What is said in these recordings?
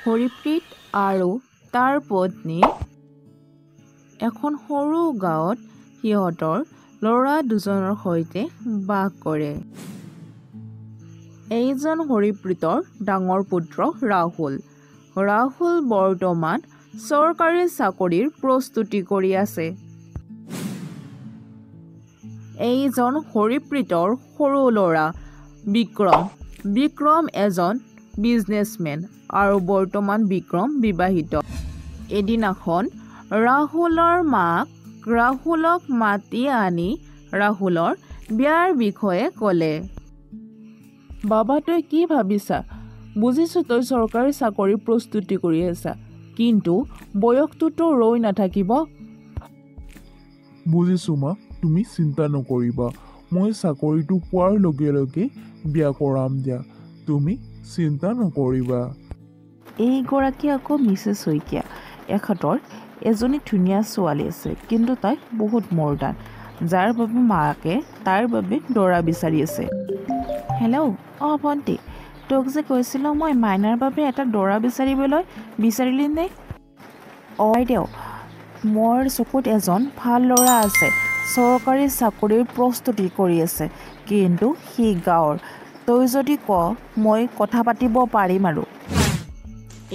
হৰিপ্ৰীত আৰু তাৰ পত্নী এখন সৰু গাঁৱত সিহঁতৰ ল'ৰা দুজনৰ সৈতে বাস কৰে। এইজন হৰিপ্ৰীতৰ ডাঙৰ পুত্ৰ ৰাহুল। ৰাহুল বৰ্তমান চৰকাৰী চাকৰিৰ প্ৰস্তুতি কৰি আছে। এইজন হৰিপ্ৰীতৰ সৰু ল'ৰা বিক্ৰম। বিক্ৰম এজন বিজনেছমেন আৰু বৰ্তমান বিক্ৰম বিবাহিত। এদিনাখন ৰাহুলৰ মাক ৰাহুলক মাতি আনি ৰাহুলৰ বিয়াৰ বিষয়ে ক'লে। বাবা, তই কি ভাবিছা? বুজিছোঁ তই চৰকাৰী চাকৰিৰ প্ৰস্তুতি কৰি আছা, কিন্তু বয়সটোতো ৰৈ নাথাকিব। বুজিছোঁ মা, তুমি চিন্তা নকৰিবা। মই চাকৰিটো পোৱাৰ লগে লগে বিয়া কৰাম দিয়া। তুমি চিন্তা নকৰিবা। এইগৰাকী আকৌ মিছেছ শইকীয়া। এখেতৰ এজনী ধুনীয়া ছোৱালী আছে, কিন্তু তাই বহুত মৰ্ডান, যাৰ বাবে মাকে তাইৰ বাবে দৰা বিচাৰি আছে। হেল্ল', ভণ্টি, তোক যে কৈছিলোঁ মই মাইনাৰ বাবে এটা দৰা বিচাৰিলি নে? বাইদেউ, মোৰ চকুত এজন ভাল ল'ৰা আছে, চৰকাৰী চাকৰিৰ প্ৰস্তুতি কৰি আছে, কিন্তু সি গাঁৱৰ। তই যদি ক' মই কথা পাতিব পাৰিম আৰু।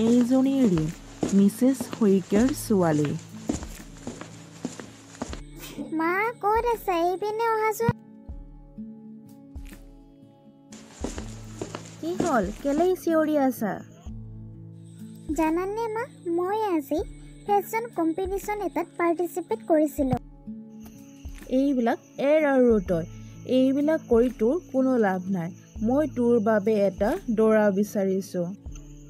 এইজনী ৰীম, মিছেছ শইকীয়াৰ ছোৱালী। মা ক'ত আছে? এইপিনে অহাচোন। কি হ'ল, কেলেই চিঞৰি আছা? জানানে মা, মই আজি ফেশ্বন কম্পিটিশ্যন এটাত পাৰ্টিচিপেট কৰিছিলোঁ। এইবিলাক এৰ আৰু তই, এইবিলাক কৰি তোৰ কোনো লাভ নাই। মই তোৰ বাবে এটা দৰা বিচাৰিছোঁ।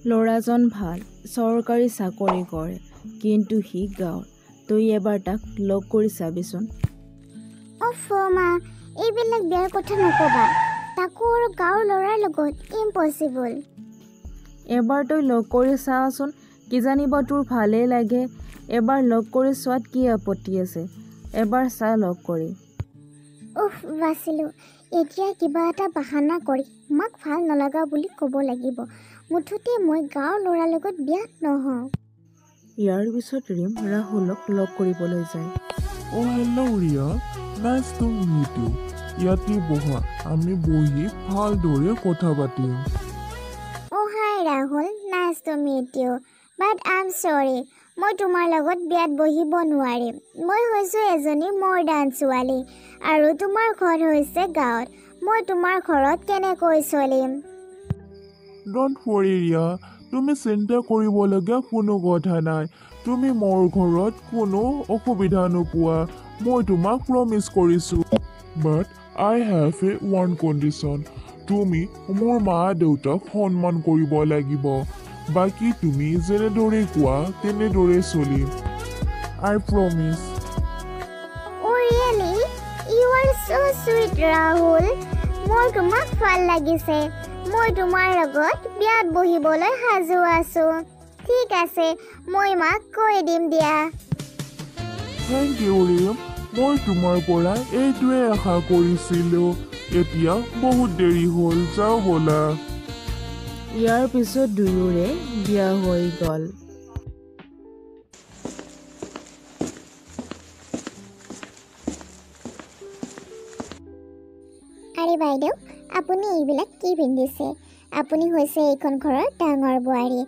ল'ৰাজন ভাল, চৰকাৰী চাকৰি কৰে, কিন্তু সি গাঁৱৰ। তই এবাৰ তাক লগ কৰি চাবিচোন। মা, এইবিলাক বিয়াৰ কথা নক'বা, তাকো আৰু গাঁৱৰ ল'ৰাৰ লগত, ইম্পচিবল। এবাৰ তই লগ কৰি চাচোন, কিজানিবা তোৰ ভালেই লাগে। এবাৰ লগ কৰি চোৱাত কি আপত্তি আছে? এবাৰ চা লগ কৰি। বাচিলোঁ। এতিয়া কিবা এটা বাহানা কৰি মাক ভাল নলগা বুলি ক'ব লাগিব। মুঠতে মই গাঁৱৰ ল'ৰাৰ লগত বিয়াত নহওঁ। ইয়াৰ পিছত ৰীম ৰাহুলক লগ কৰিবলৈ যায়। Hello' Riya, nice to meet you. ইয়াতে বহা, আমি বহি ভালদৰে কথা পাতিম। Hi Rahul, nice to meet you, but I am sorry, মই তোমাৰ লগত বিয়াত বহিব নোৱাৰিম। মই হৈছোঁ এজনী মৰ্ডান ছোৱালী, আৰু তোমাৰ ঘৰ হৈছে গাঁৱত। মই তোমাৰ ঘৰত কেনেকৈ চলিম? ডণ্ট ৱৰি ৰিয়া, তুমি চিন্তা কৰিবলগীয়া কোনো কথা নাই। তুমি মোৰ ঘৰত কোনো অসুবিধা নোপোৱা, মই তোমাক প্ৰমিছ কৰিছোঁ। বাট আই হেভ ওৱান কণ্ডিশ্যন। তুমি মোৰ মা দেউতাক সন্মান কৰিব লাগিব। বাকী তুমি যেনেদৰে কোৱা তেনেদৰে চলিম। I promise. Really? You are so sweet, Rahul. মোৰ তোমাক ভাল লাগিছে। মই তোমাৰ লগত বিয়াত বহিবলৈ সাজু আছোঁ। ঠিক আছে, মই মাক কৈ দিম দিয়া। থেংক ইউ ৰিম, মই তোমাৰ পৰা এইটোৱে আশা কৰিছিলোঁ। এতিয়া বহুত দেৰি হ'ল, যাওঁ ব'লা। ইয়াৰ পিছত দুয়োৰে বিয়া হৈ গ'ল। আৰে বাইদেউ, আপুনি এইবিলাক কি পিন্ধিছে? আপুনি হৈছে এইখন ঘৰৰ ডাঙৰ বোৱাৰী।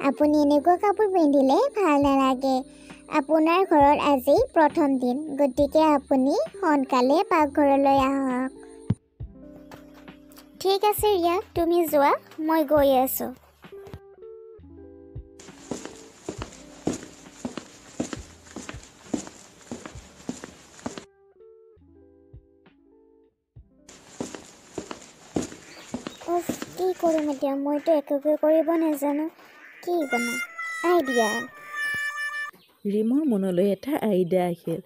আপুনি এনেকুৱা কাপোৰ পিন্ধিলে ভাল নালাগে। আপোনাৰ ঘৰত আজি প্ৰথম দিন, গতিকে আপুনি সোনকালে পাকঘৰলৈ আহক। ঠিক আছে ৰিয়া, তুমি যোৱা, মই গৈ আছোঁ। কি কৰিম এতিয়া? মইতো একোকে কৰিব নাজানো। কি বনাম? আইডিয়া। ৰীমৰ মনলৈ এটা আইডিয়া আহিল।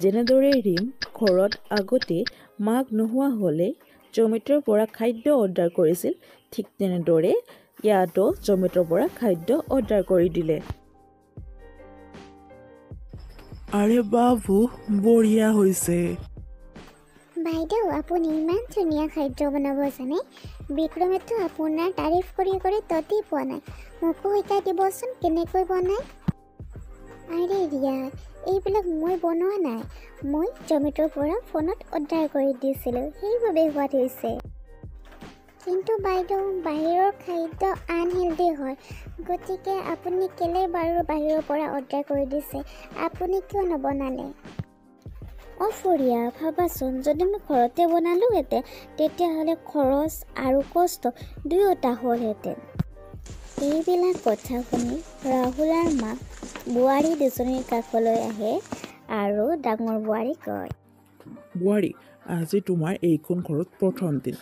যেনেদৰে ৰীম ঘৰত আগতে মাক নোহোৱা হ'লে জমেট'ৰ পৰা খাদ্য অৰ্ডাৰ কৰিছিল, ঠিক তেনেদৰে ইয়াতো জমেট'ৰ পৰা খাদ্য অৰ্ডাৰ কৰি দিলে। আৰে বাবু, বঢ়িয়া হৈছে। বাইদেউ আপুনি ইমান ধুনীয়া খাদ্য বনাব জানে বিক্ৰমেতো আপোনাৰ তাৰিফ কৰি কৰি ততি পোৱা নাই মোকো শিকাই দিবচোন কেনেকৈ বনায় আৰে ৰিয়া এইবিলাক মই বনোৱা নাই মই জমেট'ৰ পৰা ফোনত অৰ্ডাৰ কৰি দিছিলোঁ সেইবাবে সোৱাদ হৈছে কিন্তু বাইদেউ বাহিৰৰ খাদ্য আনহেল্ডি হয় গতিকে আপুনি কেলে বাৰু বাহিৰৰ পৰা অৰ্ডাৰ কৰি দিছে আপুনি কিয় নবনালে ফুৰিয়া ভাবাচোন যদি মই ঘৰতে বনালোহেঁতেন তেতিয়াহ'লে খৰচ আৰু কষ্ট দুয়োটা হ'লহেঁতেন এইবিলাক কথা শুনি ৰাহুলৰ মাক বোৱাৰী দুজনীৰ কাষলৈ আহে আৰু ডাঙৰ বোৱাৰী কয় বোৱাৰী আজি তোমাৰ এইখন ঘৰত প্ৰথম দিন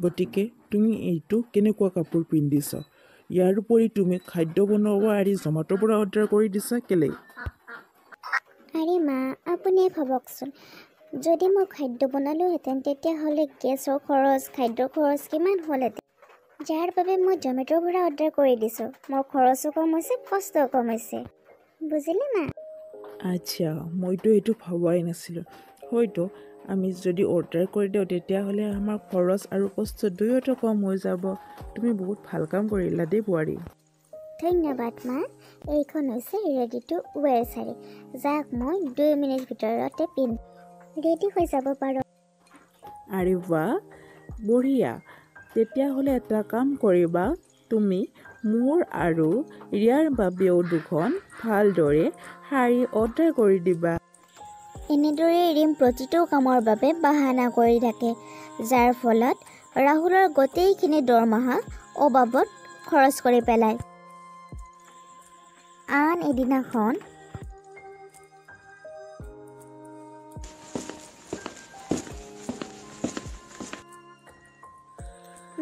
গতিকে তুমি এইটো কেনেকুৱা কাপোৰ পিন্ধিছ ইয়াৰ উপৰি তুমি খাদ্য বনাব আৰু জমেট'ৰ পৰা অৰ্ডাৰ কৰি দিছা কেলে আৰে মা আপুনিয়ে ভাবকচোন যদি মই খাদ্য বনালোহেঁতেন তেতিয়াহ'লে গেছৰ খৰচ খাদ্যৰ খৰচ কিমান হ'লহেঁতেন যাৰ বাবে মই জমেট'ৰ পৰা অৰ্ডাৰ কৰি দিছোঁ মোৰ খৰচো কম হৈছে কষ্টও কম হৈছে বুজিলে মা আচ্ছা মইতো এইটো ভবাই নাছিলোঁ হয়তো আমি যদি অৰ্ডাৰ কৰি দিওঁ তেতিয়াহ'লে আমাৰ খৰচ আৰু কষ্ট দুয়োটা কম হৈ যাব তুমি বহুত ভাল কাম কৰিলা দেই বোৱাৰী ধন্যবাদ মা এইখন হৈছে ৰেডি টু ৱেৰ শাৰী যাক মই 2 মিনিট ভিতৰতে ৰেডি হৈ যাব পাৰোঁ আৰে বাহ বঢ়িয়া তেতিয়াহ'লে এটা কাম কৰিবা তুমি মোৰ আৰু ৰিয়াৰ বাবেও দুখন ভালদৰে শাৰী অৰ্ডাৰ কৰি দিবা এনেদৰে ৰিম প্ৰতিটো কামৰ বাবে বাহানা কৰি থাকে যাৰ ফলত ৰাহুলৰ গোটেইখিনি দৰমহা অবাবত খৰচ কৰি পেলায় আন এদিনাখন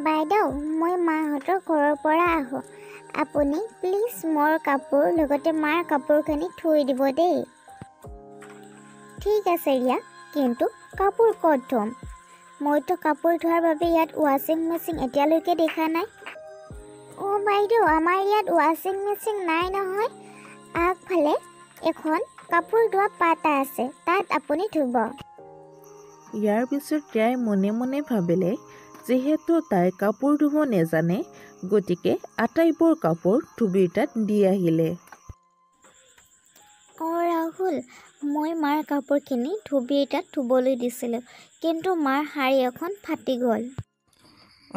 বাইদেউ মই মাহঁতৰ ঘৰৰ পৰা আহোঁ আপুনি প্লিজ মোৰ কাপোৰ লগতে মাৰ কাপোৰখিনি থৈ দিব দেই ঠিক আছে ৰিয়া কিন্তু কাপোৰ ক'ত ধুম মইতো কাপোৰ ধোৱাৰ বাবে ইয়াত ৱাশ্বিং মেচিন এতিয়ালৈকে দেখা নাই বাইদেউ আমাৰ ইয়াত ৱাশ্বিং মেচিন নাই নহয় আগফালে এখন কাপোৰ ধোৱা পাতা আছে তাত আপুনি ধুব ইয়াৰ পিছত তাই মনে মনে ভাবিলে যিহেতু তাই কাপোৰ ধুব নেজানে গতিকে আটাইবোৰ কাপোৰ ধুবিৰ তাত দি আহিলে ৰাহুল মই মাৰ কাপোৰখিনি ধুবিৰ তাত ধুবলৈ দিছিলোঁ কিন্তু মাৰ শাৰী এখন ফাটি গ'ল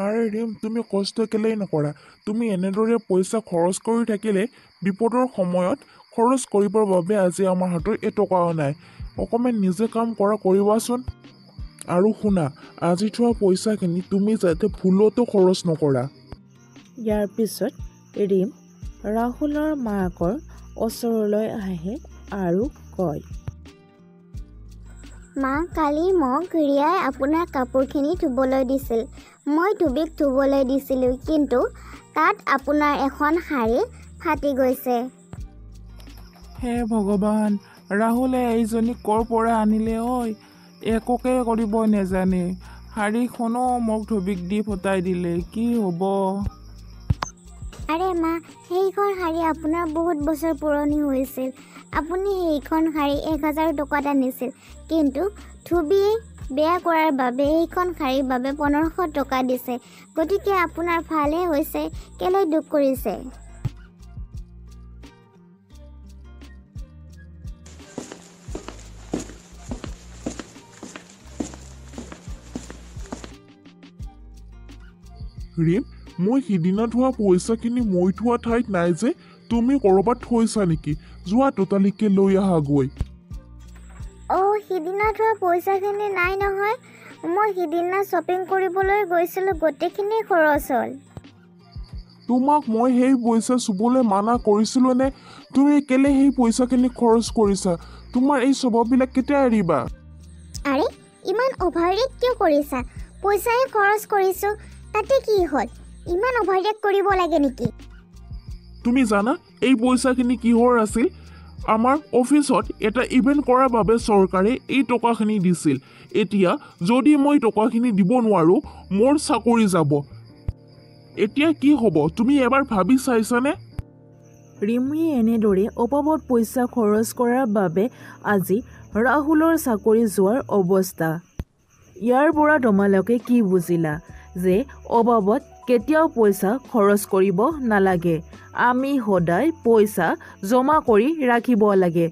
আৰে ৰিম তুমি কষ্ট কেলেই নকৰা তুমি এনেদৰে পইচা খৰচ কৰি থাকিলে বিপদৰ সময়ত খৰচ কৰিবৰ বাবে আজি আমাৰ হাতত এটকাও নাই অকণমান নিজে কাম কৰিবাচোন আৰু শুনা আজি থোৱা পইচাখিনি তুমি যাতে ভুলতো খৰচ নকৰা ইয়াৰ পিছত ৰিম ৰাহুলৰ মাকৰ ওচৰলৈ আহে আৰু কয় মা কালি মোক ৰিয়াই আপোনাৰ কাপোৰখিনি ধুবলৈ দিছিল মই ধুবিক ধুবলৈ দিছিলোঁ কিন্তু তাত আপোনাৰ এখন শাৰী ফাটি গৈছে হে ভগৱান ৰাহুলে এইজনী ক'ৰ পৰা আনিলে ঐ একোকে কৰিব নেজানে শাৰীখনো মোক ধুবিক দি ফটাই দিলে কি হ'ব আৰে মা সেইখন শাৰী আপোনাৰ বহুত বছৰ পুৰণি হৈছিল আপুনি সেইখন শাৰী 1000 টকাত আনিছিল কিন্তু ধুবিয়ে বেয়া কৰাৰ বাবে এইখন শাৰীৰ বাবে 1500 টকা দিছে গতিকে আপোনাৰ ভালে হৈছে কেলৈ দুখ কৰিছে ৰিম মই সিদিনা থোৱা পইচাখিনি মই থোৱা ঠাইত নাই যে তুমি ক'ৰবাত থৈছা নেকি যোৱা তোতালিকে লৈ আহাগৈ সিদিনা থোৱা পইচাখিনি নাই নহয় মই সিদিনা শ্বপিং কৰিবলৈ গৈছিলোঁ গোটেইখিনি খৰচ হ'ল তোমাক মই সেই পইচা চুবলৈ মানা কৰিছিলোঁ নে তুমি কেলে সেই পইচাখিনি খৰচ কৰিছা তোমাৰ এই স্বভাৱবিলাক কেতিয়া এৰিবা আৰে ইমান অভাৰৰেট কিয় কৰিছা পইচাই খৰচ কৰিছোঁ তাতে কি হ'ল ইমান অভাৰৰেট কৰিব লাগে নেকি তুমি জানা এই পইচাখিনি কিহৰ আছিল আমাৰ অফিচত এটা ইভেণ্ট কৰাৰ বাবে চৰকাৰে এই টকাখিনি দিছিল এতিয়া যদি মই টকাখিনি দিব নোৱাৰোঁ মোৰ চাকৰি যাব এতিয়া কি হ'ব তুমি এবাৰ ভাবি চাইছানে ৰিমিয়ে এনেদৰে অবাবত পইচা খৰচ কৰাৰ বাবে আজি ৰাহুলৰ চাকৰি যোৱাৰ অৱস্থা ইয়াৰ পৰা তোমালোকে কি বুজিলা যে অভাৱত কেতিয়াও পইচা খৰচ কৰিব নালাগে। আমি সদায় পইচা জমা কৰি ৰাখিব লাগে।